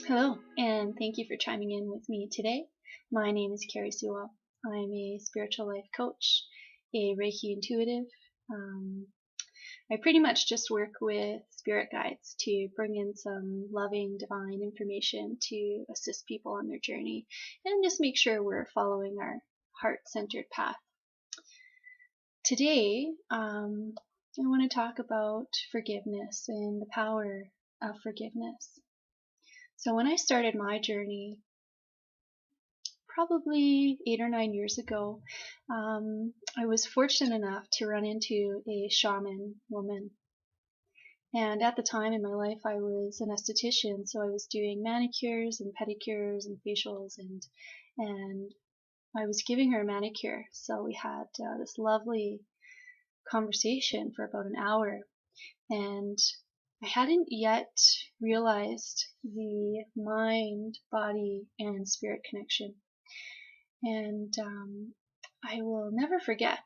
Hello, and thank you for chiming in with me today. My name is Carrie Sewell. I'm a spiritual life coach, a Reiki intuitive. Um, I pretty much just work with spirit guides to bring in some loving, divine information to assist people on their journey and just make sure we're following our heart-centered path. Today, I want to talk about forgiveness and the power of forgiveness. So when I started my journey, probably 8 or 9 years ago, I was fortunate enough to run into a shaman woman. And at the time in my life, I was an esthetician, so I was doing manicures and pedicures and facials, and I was giving her a manicure. So we had this lovely conversation for about an hour, and I hadn't yet realized the mind, body, and spirit connection. And I will never forget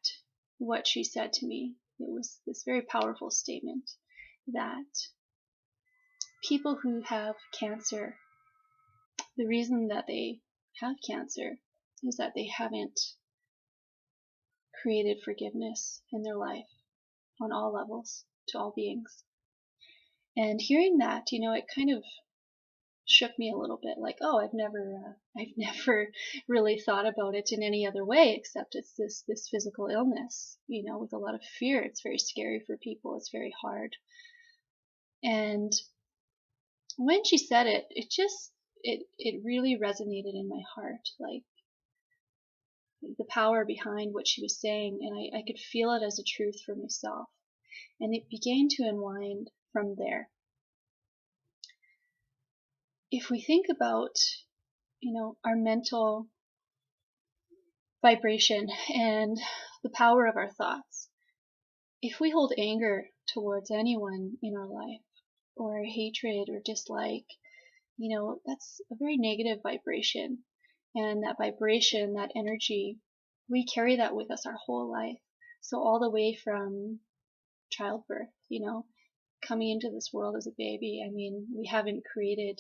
what she said to me. It was this very powerful statement that people who have cancer, the reason that they have cancer is that they haven't created forgiveness in their life on all levels to all beings. And hearing that, it kind of shook me a little bit, like, oh, I've never really thought about it in any other way except it's this physical illness, with a lot of fear. It's very scary for people. It's very hard. And when she said it, it really resonated in my heart, like the power behind what she was saying, and I could feel it as a truth for myself. And it began to unwind from there. If we think about, our mental vibration and the power of our thoughts, if we hold anger towards anyone in our life, or hatred or dislike, that's a very negative vibration. And that vibration, that energy, we carry that with us our whole life. So all the way from childbirth, coming into this world as a baby, we haven't created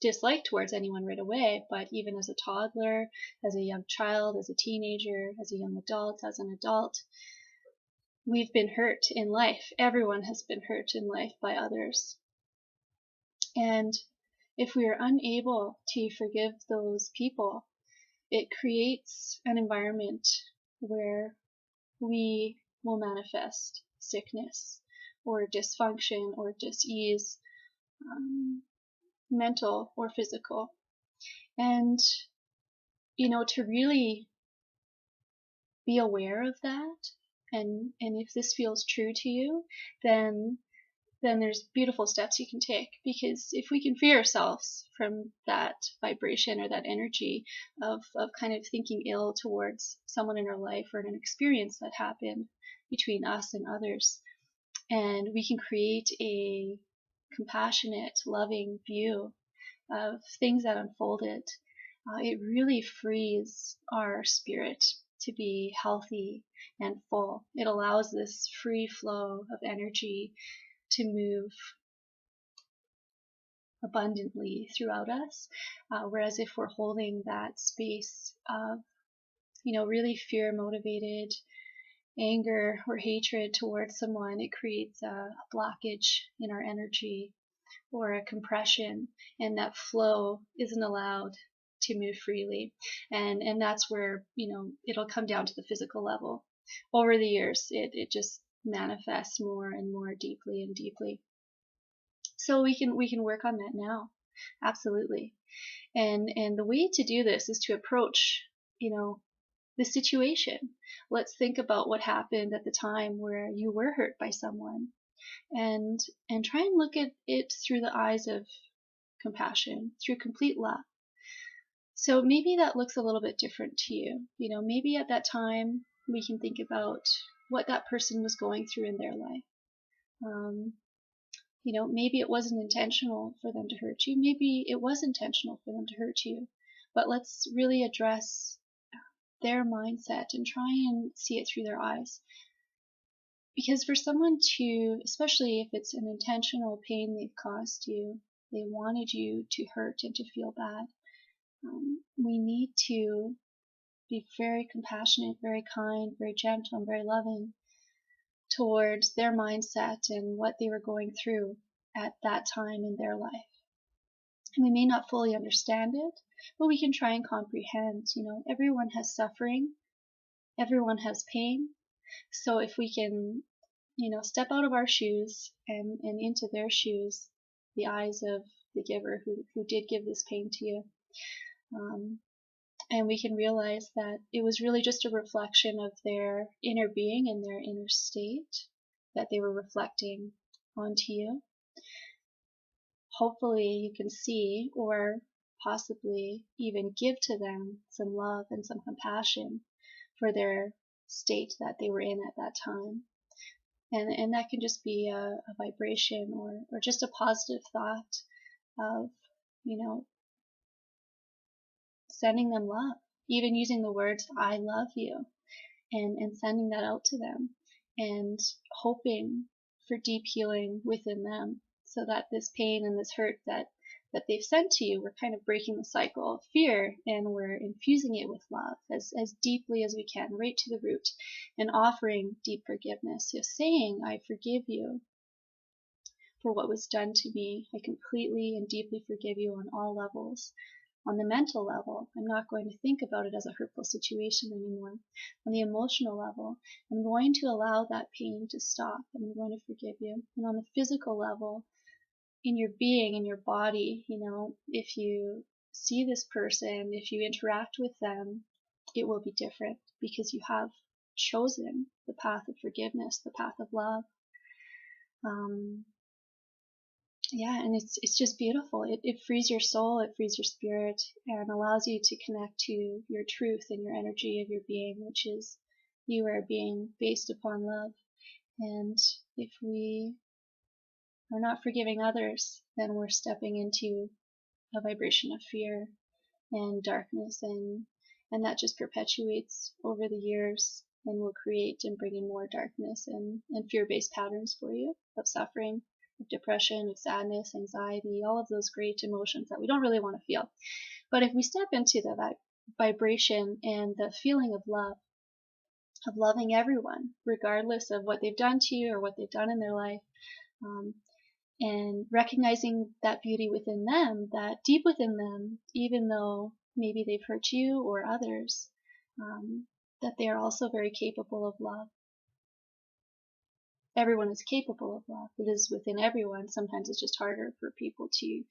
dislike towards anyone right away, but even as a toddler, as a young child, as a teenager, as a young adult, as an adult, we've been hurt in life. Everyone has been hurt in life by others. And if we are unable to forgive those people, it creates an environment where we will manifest sickness or dysfunction or dis-ease, mental or physical. And, to really be aware of that, and if this feels true to you, then there's beautiful steps you can take. Because if we can free ourselves from that vibration or that energy of kind of thinking ill towards someone in our life or an experience that happened between us and others, and we can create a compassionate, loving view of things that unfolded, it really frees our spirit to be healthy and full. It allows this free flow of energy to move abundantly throughout us, whereas if we're holding that space of, really fear-motivated anger or hatred towards someone, it creates a blockage in our energy or a compression, and that flow isn't allowed to move freely. And that's where, it'll come down to the physical level. Over the years, it just manifests more and more deeply and deeply. So we can work on that now. Absolutely. And the way to do this is to approach, the situation. Let's think about what happened at the time where you were hurt by someone, and try and look at it through the eyes of compassion, through complete love. So maybe that looks a little bit different to you. Maybe at that time we can think about what that person was going through in their life. Maybe it wasn't intentional for them to hurt you. Maybe it was intentional for them to hurt you. But let's really address their mindset and try and see it through their eyes. Because for someone to, especially if it's an intentional pain they've caused you, They wanted you to hurt and to feel bad. We need to be very compassionate, very kind, very gentle, and very loving towards their mindset and what they were going through at that time in their life. And we may not fully understand it, but we can try and comprehend. Everyone has suffering, everyone has pain. So if we can, step out of our shoes and into their shoes, the eyes of the giver who did give this pain to you, and we can realize that it was really just a reflection of their inner being and their inner state that they were reflecting onto you. Hopefully you can see, or possibly even give to them, some love and some compassion for their state that they were in at that time. And that can just be a vibration or just a positive thought of, sending them love, even using the words, I love you, and sending that out to them, and hoping for deep healing within them, so that this pain and this hurt that they've sent to you, we're kind of breaking the cycle of fear, and we're infusing it with love as deeply as we can, right to the root, and offering deep forgiveness. So saying, I forgive you for what was done to me. I completely and deeply forgive you on all levels. On the mental level, I'm not going to think about it as a hurtful situation anymore. On the emotional level, I'm going to allow that pain to stop, and I'm going to forgive you. And on the physical level, in your being, in your body, if you see this person, if you interact with them, it will be different because you have chosen the path of forgiveness, the path of love. And it's just beautiful. It frees your soul, it frees your spirit, and allows you to connect to your truth and your energy of your being, which is you are a being based upon love. And if we are not forgiving others, then we're stepping into a vibration of fear and darkness, and that just perpetuates over the years and will create and bring in more darkness and fear-based patterns for you of suffering, of depression, of sadness, anxiety, all of those great emotions that we don't really want to feel. But if we step into the vibration and the feeling of love, of loving everyone, regardless of what they've done to you or what they've done in their life, and recognizing that beauty within them, that deep within them, even though maybe they've hurt you or others, that they are also very capable of love. Everyone is capable of love. It is within everyone. Sometimes it's just harder for people to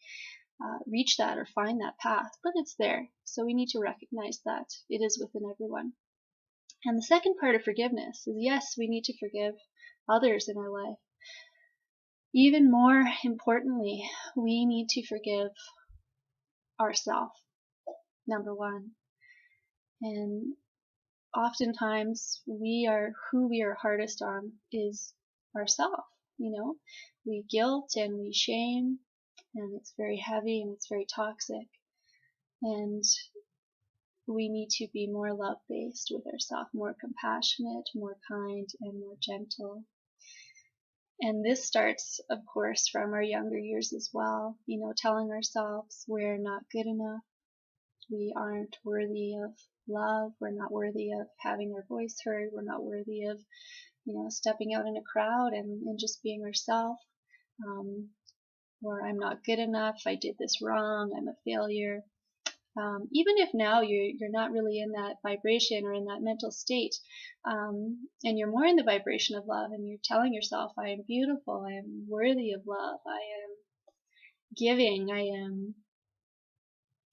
reach that or find that path, but it's there. So we need to recognize that it is within everyone. And the second part of forgiveness is, yes, we need to forgive others in our life. Even more importantly, we need to forgive ourselves, number one. And oftentimes who we are hardest on is ourselves. We guilt and we shame, and it's very heavy and it's very toxic. And we need to be more love-based with ourselves, more compassionate, more kind, and more gentle. And this starts, of course, from our younger years as well, telling ourselves we're not good enough, we aren't worthy of love, we're not worthy of having our voice heard, we're not worthy of, stepping out in a crowd and just being ourselves, or I'm not good enough, I did this wrong, I'm a failure. Even if now you're not really in that vibration or in that mental state, and you're more in the vibration of love, and you're telling yourself, I am beautiful, I am worthy of love, I am giving, I am,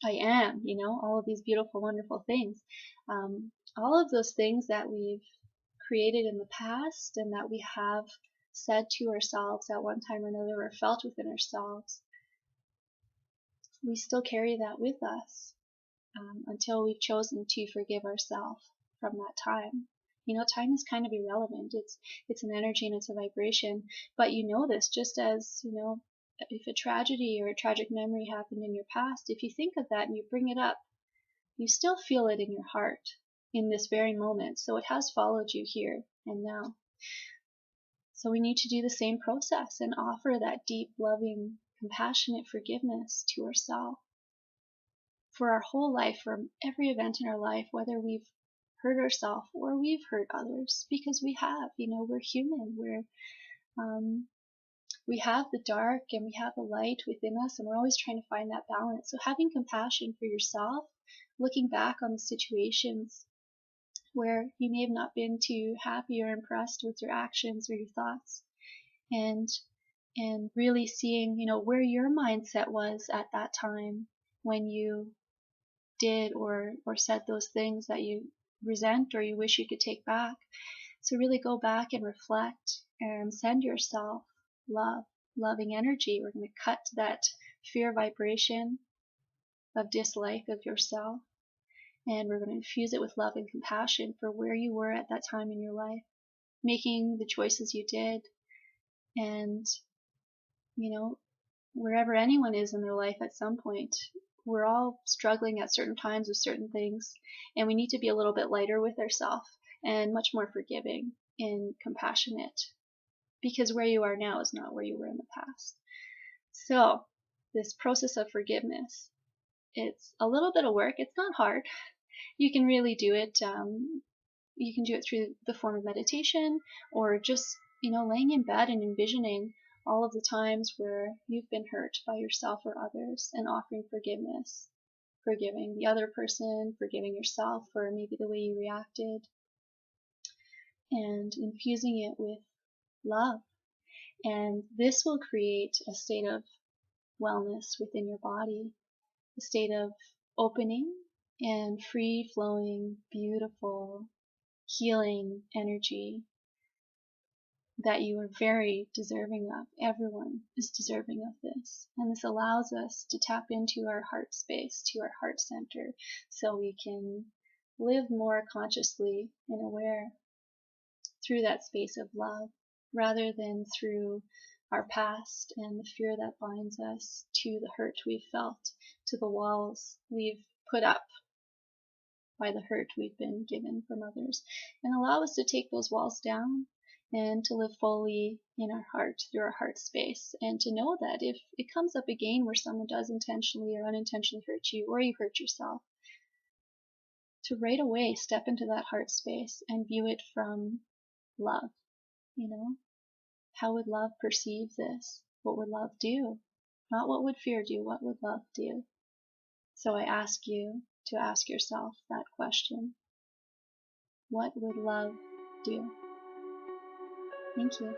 all of these beautiful, wonderful things. All of those things that we've created in the past and that we have said to ourselves at one time or another or felt within ourselves, we still carry that with us until we've chosen to forgive ourselves from that time. Time is kind of irrelevant. It's an energy and it's a vibration. But this just as, if a tragedy or a tragic memory happened in your past, if you think of that and you bring it up, you still feel it in your heart in this very moment. So it has followed you here and now. So we need to do the same process and offer that deep, loving, compassionate forgiveness to ourselves for our whole life, for every event in our life, whether we've hurt ourselves or we've hurt others, because we have, we're human, we have the dark and we have the light within us, and we're always trying to find that balance. So having compassion for yourself, looking back on the situations where you may have not been too happy or impressed with your actions or your thoughts, and really seeing, where your mindset was at that time when you did or said those things that you resent or you wish you could take back. So really go back and reflect and send yourself loving energy. We're going to cut that fear vibration of dislike of yourself, and we're going to infuse it with love and compassion for where you were at that time in your life, making the choices you did, and wherever anyone is in their life at some point, we're all struggling at certain times with certain things, and we need to be a little bit lighter with ourselves and much more forgiving and compassionate, because where you are now is not where you were in the past. So this process of forgiveness, it's a little bit of work. It's not hard. You can really do it. You can do it through the form of meditation, or just laying in bed and envisioning all of the times where you've been hurt by yourself or others, and offering forgiveness, forgiving the other person, forgiving yourself for maybe the way you reacted, and infusing it with love. And this will create a state of wellness within your body, a state of opening and free flowing, beautiful, healing energy that you are very deserving of. Everyone is deserving of this. And this allows us to tap into our heart space, to our heart center, so we can live more consciously and aware through that space of love, rather than through our past and the fear that binds us to the hurt we've felt, to the walls we've put up by the hurt we've been given from others, and allow us to take those walls down and to live fully in our heart, through our heart space, and to know that if it comes up again where someone does intentionally or unintentionally hurt you, or you hurt yourself, to right away step into that heart space and view it from love. How would love perceive this? What would love do? Not what would fear do, what would love do? So I ask you to ask yourself that question. What would love do? Thank you.